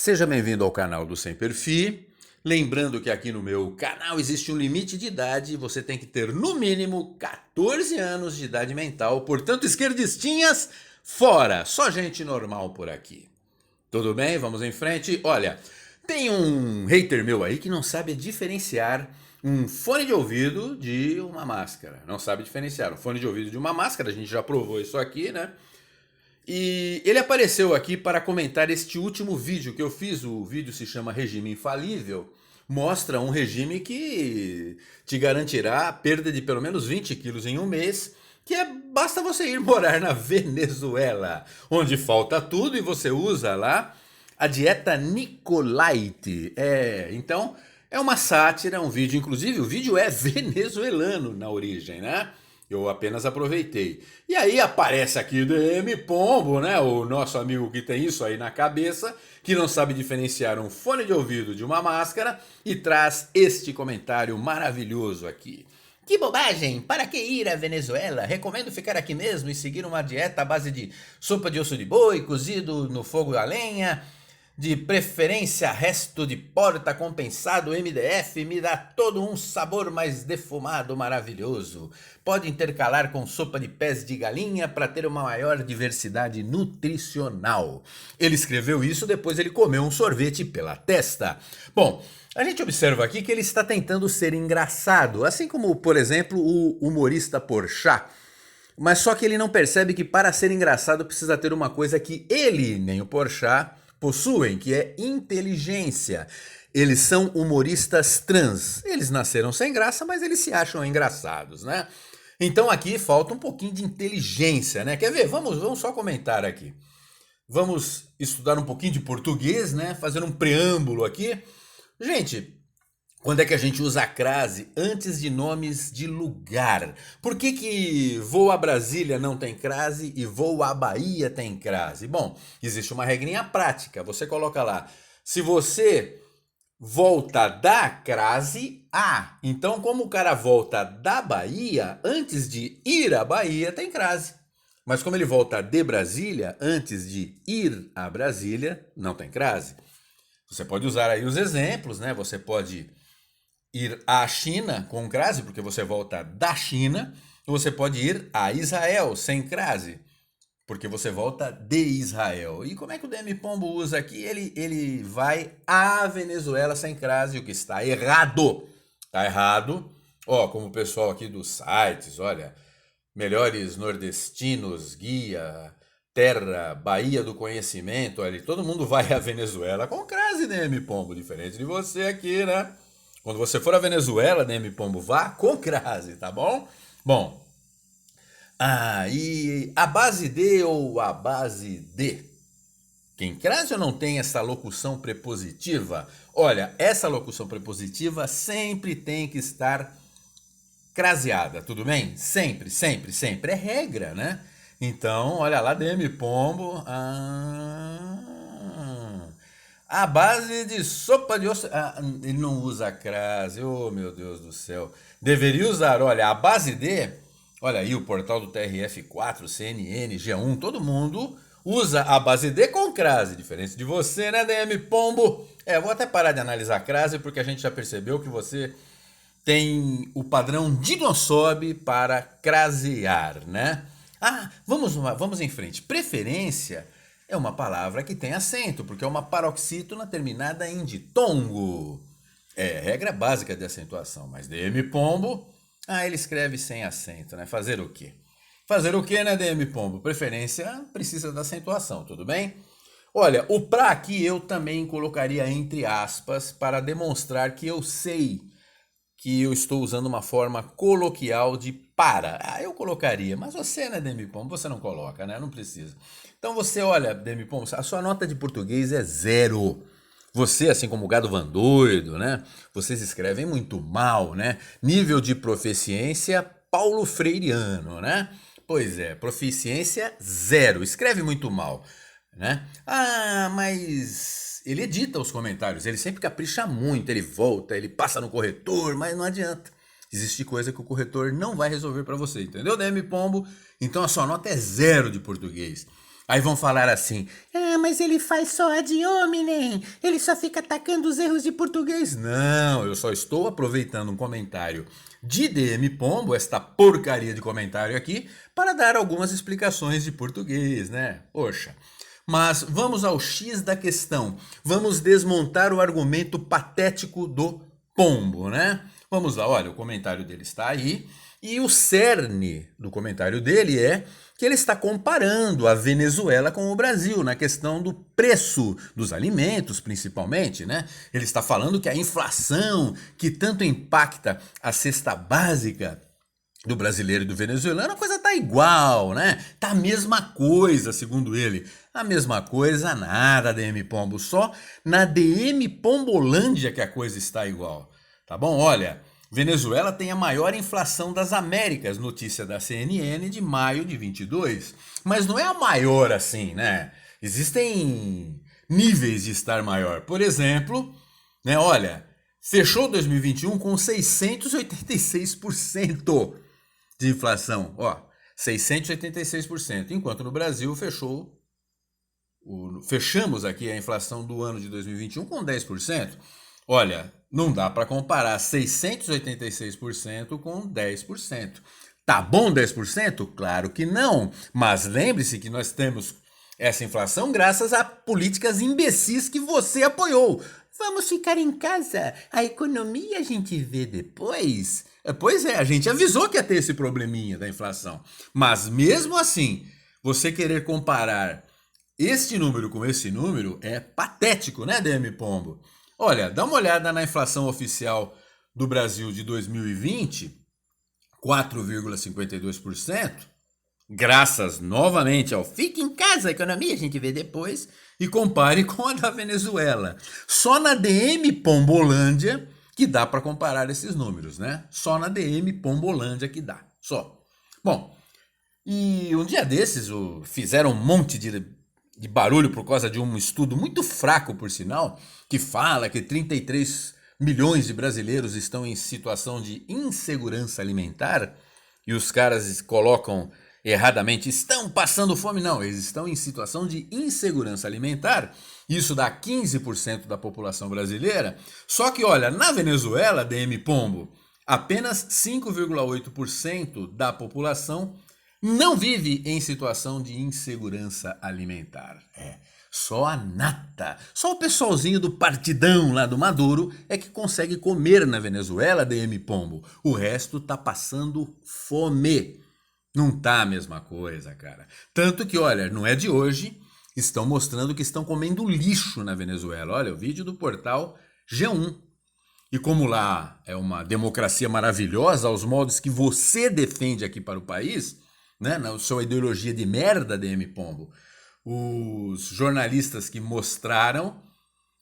Seja bem-vindo ao canal do Sem Perfil. Lembrando que aqui no meu canal existe um limite de idade, você tem que ter no mínimo 14 anos de idade mental, portanto esquerdistinhas, fora, só gente normal por aqui. Tudo bem? Vamos em frente? Olha, tem um hater meu aí que não sabe diferenciar um fone de ouvido de uma máscara. Não sabe diferenciar um fone de ouvido de uma máscara, a gente já provou isso aqui, né? E ele apareceu aqui para comentar este último vídeo que eu fiz. O vídeo se chama Regime Infalível. Mostra um regime que te garantirá a perda de pelo menos 20 quilos em um mês, que basta você ir morar na Venezuela, onde falta tudo e você usa lá a dieta Nicolaite. Então é uma sátira, um vídeo, inclusive o vídeo é venezuelano na origem, né? Eu apenas aproveitei. E aí aparece aqui o DM Pombo, né? O nosso amigo que tem isso aí na cabeça, que não sabe diferenciar um fone de ouvido de uma máscara e traz este comentário maravilhoso aqui. Que bobagem! Para que ir à Venezuela? Recomendo ficar aqui mesmo e seguir uma dieta à base de sopa de osso de boi, cozido no fogo a lenha, de preferência resto de porta compensado MDF, me dá todo um sabor mais defumado maravilhoso. Pode intercalar com sopa de pés de galinha para ter uma maior diversidade nutricional. Ele escreveu isso, depois ele comeu um sorvete pela testa. Bom, a gente observa aqui que ele está tentando ser engraçado, assim como, por exemplo, o humorista Porchat. Mas só que ele não percebe que para ser engraçado precisa ter uma coisa que ele, nem o Porchat, possuem, que é inteligência. Eles são humoristas trans. Eles nasceram sem graça, mas eles se acham engraçados, né? Então aqui falta um pouquinho de inteligência, né? Quer ver? Vamos só comentar aqui. Vamos estudar um pouquinho de português, né? Fazer um preâmbulo aqui. Gente, quando é que a gente usa a crase antes de nomes de lugar? Por que vou a Brasília não tem crase e vou à Bahia tem crase? Bom, existe uma regrinha prática. Você coloca lá, se você volta da crase a. Então, como o cara volta da Bahia, antes de ir à Bahia tem crase. Mas como ele volta de Brasília, antes de ir a Brasília, não tem crase. Você pode usar aí os exemplos, né? Você pode ir à China com crase, porque você volta da China, ou você pode ir a Israel sem crase, porque você volta de Israel. E como é que o DM Pombo usa aqui? Ele vai à Venezuela sem crase, o que está errado. Está errado. Ó, como o pessoal aqui dos sites, olha, Melhores Nordestinos, Guia, Terra, Bahia do Conhecimento, olha, todo mundo vai à Venezuela com crase, DM Pombo, diferente de você aqui, né? Quando você for à Venezuela, DM Pombo, vá com crase, tá bom? Bom, e a base de ou a base de? Quem crase ou não tem essa locução prepositiva? Olha, essa locução prepositiva sempre tem que estar craseada, tudo bem? Sempre, sempre, sempre. É regra, né? Então, olha lá, DM Pombo. A base de sopa de osso. Ele não usa crase. Oh, meu Deus do céu. Deveria usar, olha, a base de. Olha aí o portal do TRF4, CNN, G1, todo mundo usa a base de com crase. Diferente de você, né, DM Pombo? Vou até parar de analisar crase porque a gente já percebeu que você tem o padrão dinossobe para crasear, né? Vamos em frente. Preferência é uma palavra que tem acento, porque é uma paroxítona terminada em ditongo. É regra básica de acentuação, mas DM Pombo, ele escreve sem acento, né? Fazer o quê? Fazer o quê, né, DM Pombo? Preferência precisa da acentuação, tudo bem? Olha, o pra aqui eu também colocaria entre aspas para demonstrar que eu sei que eu estou usando uma forma coloquial de para. Eu colocaria, mas você, né, Demi Pombo, você não coloca, né? Não precisa. Então você, olha, Demi Pombo, a sua nota de português é 0. Você, assim como o Gado Van Doido, né? Vocês escrevem muito mal, né? Nível de proficiência Paulo Freireano, né? Pois é, proficiência 0. Escreve muito mal, né? Mas ele edita os comentários, ele sempre capricha muito, ele volta, ele passa no corretor, mas não adianta. Existe coisa que o corretor não vai resolver para você, entendeu, DM Pombo? Então a sua nota é 0 de português. Aí vão falar assim: ah, mas ele faz só ad hominem, ele só fica atacando os erros de português. Não, eu só estou aproveitando um comentário de DM Pombo, esta porcaria de comentário aqui, para dar algumas explicações de português, né? Poxa. Mas vamos ao X da questão. Vamos desmontar o argumento patético do Pombo, né? Vamos lá, olha, o comentário dele está aí. E o cerne do comentário dele é que ele está comparando a Venezuela com o Brasil na questão do preço dos alimentos, principalmente, né? Ele está falando que a inflação que tanto impacta a cesta básica do brasileiro e do venezuelano, a coisa tá igual, né? Tá a mesma coisa, segundo ele. A mesma coisa nada, DM Pombo, só na DM Pombolândia que a coisa está igual. Tá bom? Olha, Venezuela tem a maior inflação das Américas, notícia da CNN de maio de 22. Mas não é a maior assim, né? Existem níveis de estar maior. Por exemplo, né, olha, fechou 2021 com 686% de inflação, ó, 686%, enquanto no Brasil fechamos aqui a inflação do ano de 2021 com 10%. Olha, não dá para comparar 686% com 10%. Tá bom 10%? Claro que não, mas lembre-se que nós temos essa inflação graças a políticas imbecis que você apoiou. Vamos ficar em casa, a economia a gente vê depois. Pois é, a gente avisou que ia ter esse probleminha da inflação. Mas mesmo assim, você querer comparar este número com esse número é patético, né, DM Pombo? Olha, dá uma olhada na inflação oficial do Brasil de 2020, 4,52%, graças novamente ao fique em casa, a economia a gente vê depois, e compare com a da Venezuela. Só na DM Pombolândia que dá para comparar esses números, né? Só na DM Pombolândia que dá, só. Bom, e um dia desses fizeram um monte de barulho por causa de um estudo muito fraco, por sinal, que fala que 33 milhões de brasileiros estão em situação de insegurança alimentar, e os caras colocam erradamente, estão passando fome. Não, eles estão em situação de insegurança alimentar. Isso dá 15% da população brasileira. Só que, olha, na Venezuela, DM Pombo, apenas 5,8% da população não vive em situação de insegurança alimentar. Só a nata, só o pessoalzinho do partidão lá do Maduro é que consegue comer na Venezuela, DM Pombo. O resto tá passando fome. Não tá a mesma coisa, cara. Tanto que, olha, não é de hoje, estão mostrando que estão comendo lixo na Venezuela. Olha, o vídeo do portal G1. E como lá é uma democracia maravilhosa, aos modos que você defende aqui para o país, né, na sua ideologia de merda, DM Pombo, os jornalistas que mostraram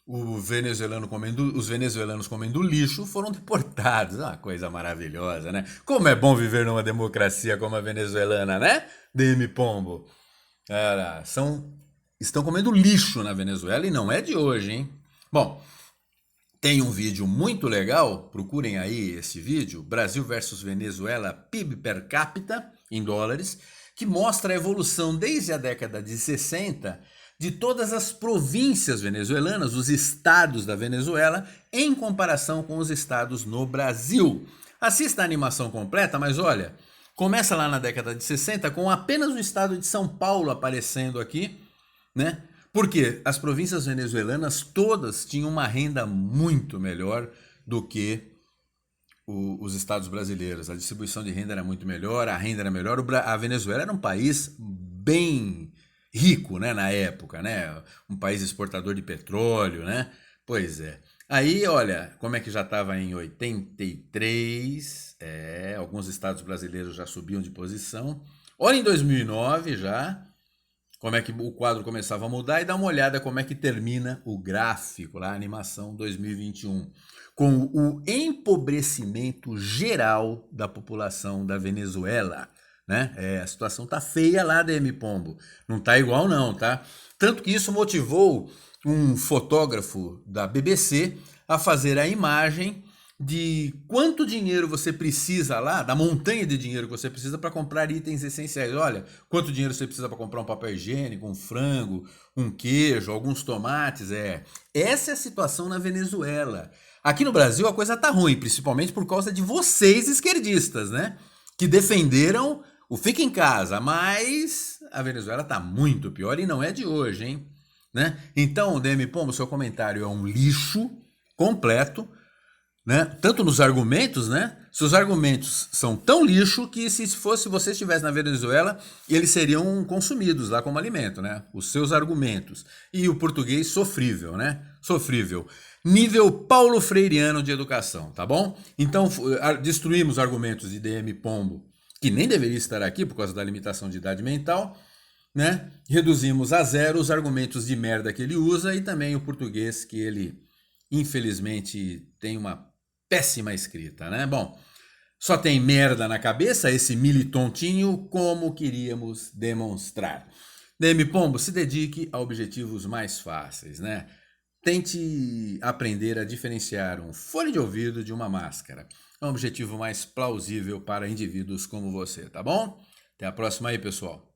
os venezuelanos comendo lixo foram deportados. Uma coisa maravilhosa, né? Como é bom viver numa democracia como a venezuelana, né? DM Pombo. Estão comendo lixo na Venezuela e não é de hoje, hein? Bom, tem um vídeo muito legal, procurem aí esse vídeo, Brasil versus Venezuela, PIB per capita, em dólares, que mostra a evolução desde a década de 60 de todas as províncias venezuelanas, os estados da Venezuela, em comparação com os estados no Brasil. Assista a animação completa, mas olha, começa lá na década de 60 com apenas o estado de São Paulo aparecendo aqui, né? Porque as províncias venezuelanas todas tinham uma renda muito melhor do que os estados brasileiros. A distribuição de renda era muito melhor, a renda era melhor. A Venezuela era um país bem rico, né, na época, né? Um país exportador de petróleo, né? Pois é. Aí, olha, como é que já estava em 83, alguns estados brasileiros já subiam de posição. Olha em 2009 já, como é que o quadro começava a mudar, e dá uma olhada como é que termina o gráfico lá, a animação 2021, com o empobrecimento geral da população da Venezuela, né? A situação tá feia lá, DM Pombo. Não tá igual não, tá? Tanto que isso motivou um fotógrafo da BBC a fazer a imagem de quanto dinheiro você precisa lá, da montanha de dinheiro que você precisa para comprar itens essenciais. Olha, quanto dinheiro você precisa para comprar um papel higiênico, um frango, um queijo, alguns tomates. Essa é a situação na Venezuela. Aqui no Brasil a coisa tá ruim, principalmente por causa de vocês esquerdistas, né? Que defenderam o fica em casa, mas a Venezuela tá muito pior e não é de hoje, hein? Né? Então, DM Pombo, seu comentário é um lixo completo, né? Tanto nos argumentos, né? Seus argumentos são tão lixo que se fosse você estivesse na Venezuela, eles seriam consumidos lá como alimento, né? Os seus argumentos. E o português sofrível, né? Sofrível. Nível Paulo Freireano de educação, tá bom? Então, destruímos argumentos de DM Pombo, que nem deveria estar aqui por causa da limitação de idade mental, né? Reduzimos a zero os argumentos de merda que ele usa e também o português que ele, infelizmente, tem uma péssima escrita, né? Bom, só tem merda na cabeça esse militontinho, como queríamos demonstrar. DM Pombo, se dedique a objetivos mais fáceis, né? Tente aprender a diferenciar um fone de ouvido de uma máscara. É um objetivo mais plausível para indivíduos como você, tá bom? Até a próxima aí, pessoal.